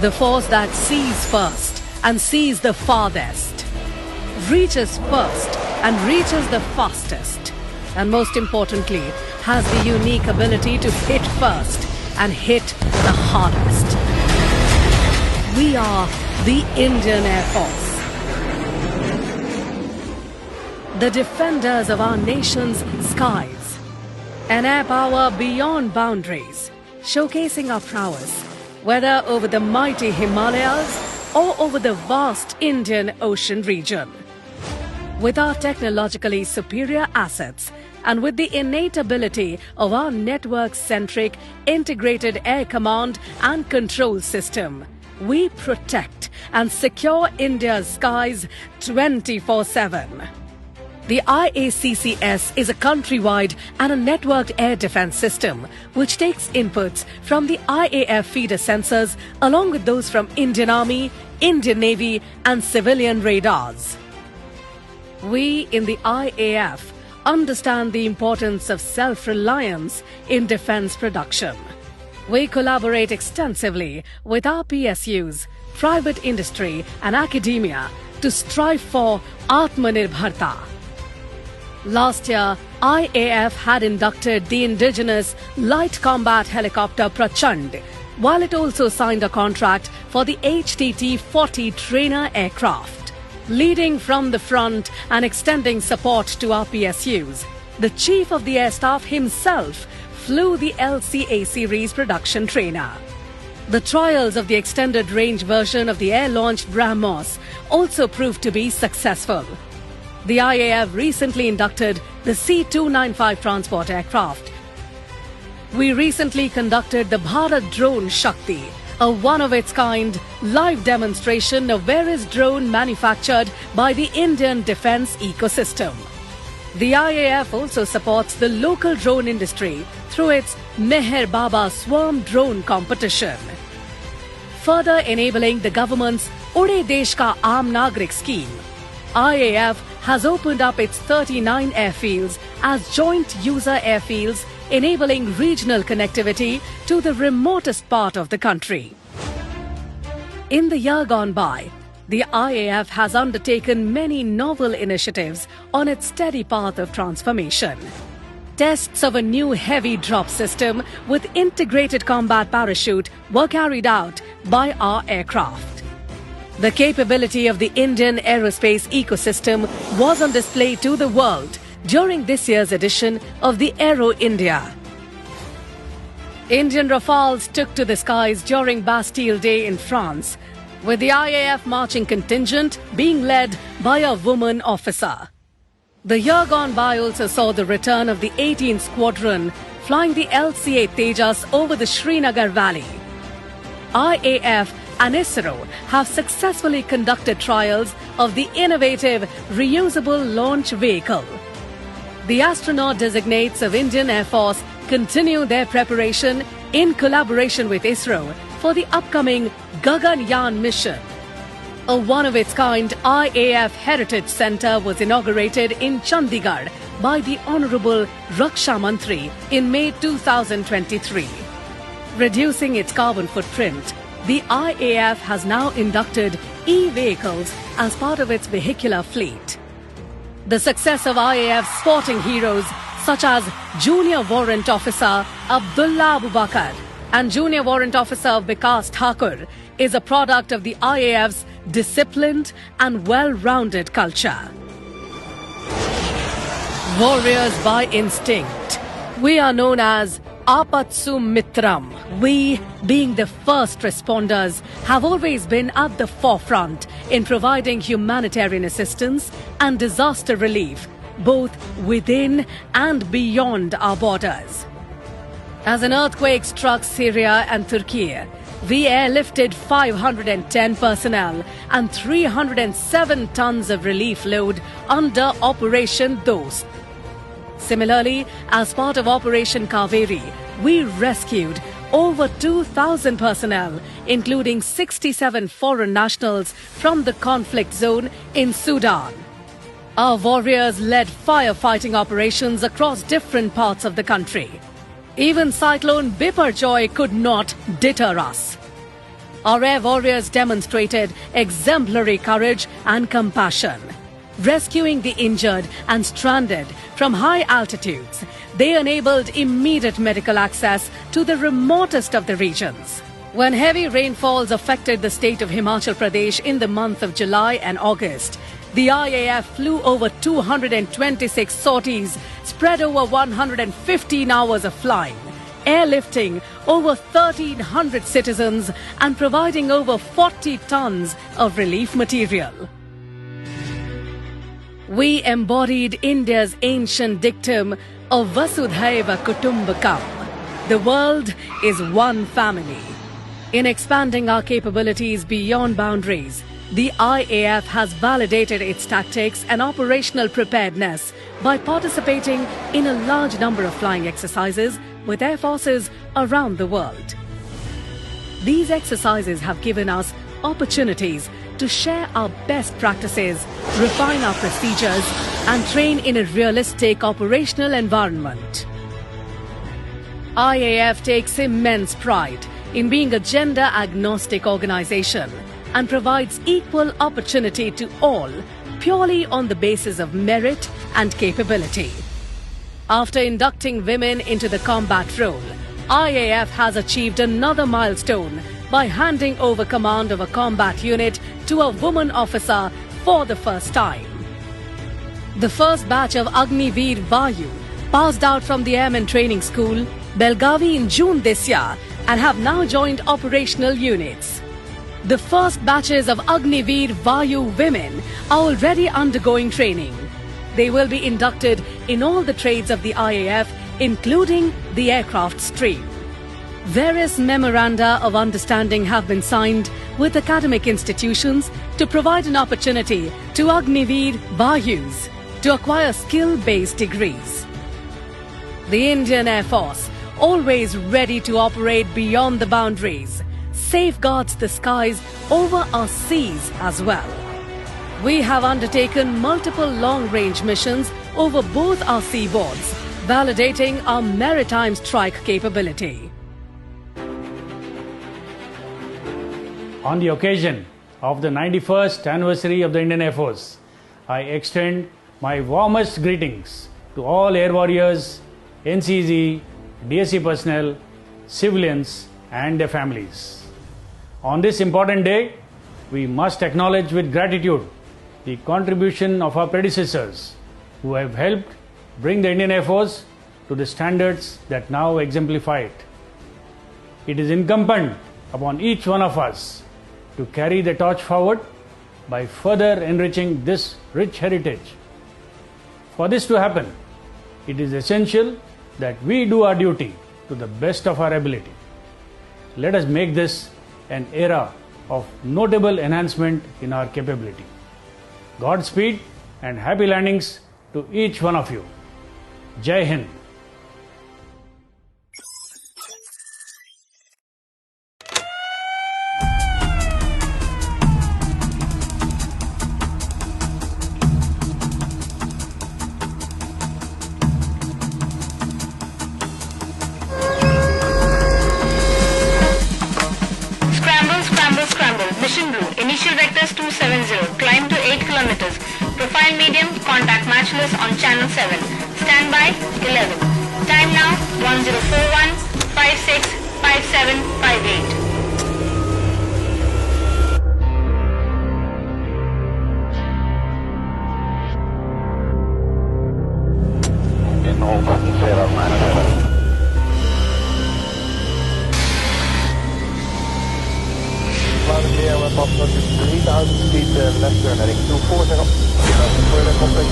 The force that sees first and sees the farthest, reaches first and reaches the fastest, and most importantly, has the unique ability to hit first and hit the hardest. We are the Indian Air Force, the defenders of our nation's skies, an air power beyond boundaries, showcasing our prowess, whether over the mighty Himalayas or over the vast Indian Ocean region. With our technologically superior assets and with the innate ability of our network-centric integrated air command and control system, we protect and secure India's skies 24/7. The IACCS is a countrywide and a networked air defense system which takes inputs from the IAF feeder sensors along with those from Indian Army, Indian Navy and civilian radars. We in the IAF understand the importance of self-reliance in defense production. We collaborate extensively with our PSUs, private industry and academia to strive for Atmanirbharta. Last year, IAF had inducted the indigenous light combat helicopter Prachand, while it also signed a contract for the HTT-40 trainer aircraft. Leading from the front and extending support to our PSUs, the Chief of the Air Staff himself flew the LCA series production trainer. The trials of the extended range version of the air-launched BrahMos also proved to be successful. The IAF recently inducted the C-295 transport aircraft. We recently conducted the Bharat Drone Shakti, a one-of-its-kind live demonstration of various drones manufactured by the Indian defense ecosystem. The IAF also supports the local drone industry through its Meher Baba Swarm Drone competition, further enabling the government's Ude Desh Ka Aam Nagrik scheme. IAF has opened up its 39 airfields as joint user airfields, enabling regional connectivity to the remotest part of the country. In the year gone by, the IAF has undertaken many novel initiatives on its steady path of transformation. Tests of a new heavy drop system with integrated combat parachute were carried out by our aircraft. The capability of the Indian aerospace ecosystem was on display to the world during this year's edition of the Aero India. Indian Rafales took to the skies during Bastille Day in France, with the IAF marching contingent being led by a woman officer. The year gone by also saw the return of the 18th Squadron flying the LCA Tejas over the Srinagar Valley. IAF and ISRO have successfully conducted trials of the innovative reusable launch vehicle. The astronaut designates of Indian Air Force continue their preparation in collaboration with ISRO for the upcoming Gaganyaan mission. A one-of-its-kind IAF Heritage Centre was inaugurated in Chandigarh by the Honourable Raksha Mantri in May 2023. Reducing its carbon footprint, the IAF has now inducted e-vehicles as part of its vehicular fleet. The success of IAF's sporting heroes such as Junior Warrant Officer Abdullah Abubakar and Junior Warrant Officer Vikas Thakur is a product of the IAF's disciplined and well-rounded culture. Warriors by instinct, we are known as Apatsu Mitram. We, being the first responders, have always been at the forefront in providing humanitarian assistance and disaster relief, both within and beyond our borders. As an earthquake struck Syria and Turkey, we airlifted 510 personnel and 307 tons of relief load under Operation Dost. Similarly, as part of Operation Kaveri, we rescued over 2,000 personnel, including 67 foreign nationals from the conflict zone in Sudan. Our warriors led firefighting operations across different parts of the country. Even Cyclone Biparjoy could not deter us. Our air warriors demonstrated exemplary courage and compassion. Rescuing the injured and stranded from high altitudes, they enabled immediate medical access to the remotest of the regions. When heavy rainfalls affected the state of Himachal Pradesh in the month of July and August, the IAF flew over 226 sorties, spread over 115 hours of flying, airlifting over 1,300 citizens and providing over 40 tons of relief material. We embodied India's ancient dictum of Vasudhaiva Kutumbakam. The world is one family. In expanding our capabilities beyond boundaries, the IAF has validated its tactics and operational preparedness by participating in a large number of flying exercises with air forces around the world. These exercises have given us opportunities to share our best practices, refine our procedures, and train in a realistic operational environment. IAF takes immense pride in being a gender-agnostic organization and provides equal opportunity to all purely on the basis of merit and capability. After inducting women into the combat role, IAF has achieved another milestone by handing over command of a combat unit to a woman officer for the first time. The first batch of Agniveer Vayu passed out from the Airmen Training School, Belgavi in June this year and have now joined operational units. The first batches of Agniveer Vayu women are already undergoing training. They will be inducted in all the trades of the IAF, including the aircraft stream. Various memoranda of understanding have been signed with academic institutions to provide an opportunity to Agniveer Vayus to acquire skill-based degrees. The Indian Air Force, always ready to operate beyond the boundaries, safeguards the skies over our seas as well. We have undertaken multiple long-range missions over both our seaboards, validating our maritime strike capability. On the occasion of the 91st anniversary of the Indian Air Force, I extend my warmest greetings to all air warriors, NCZ, DSC personnel, civilians and their families. On this important day, we must acknowledge with gratitude the contribution of our predecessors who have helped bring the Indian Air Force to the standards that now exemplify it. It is incumbent upon each one of us to carry the torch forward by further enriching this rich heritage. For this to happen, it is essential that we do our duty to the best of our ability. Let us make this an era of notable enhancement in our capability. Godspeed and happy landings to each one of you. Jai Hind. Mission Blue, initial vectors 270, climb to 8 kilometers. Profile medium, contact matchless on channel 7. Standby 11. Time now 1041 56 57 58. Clear with 3000 feet left turn heading 240. Further complex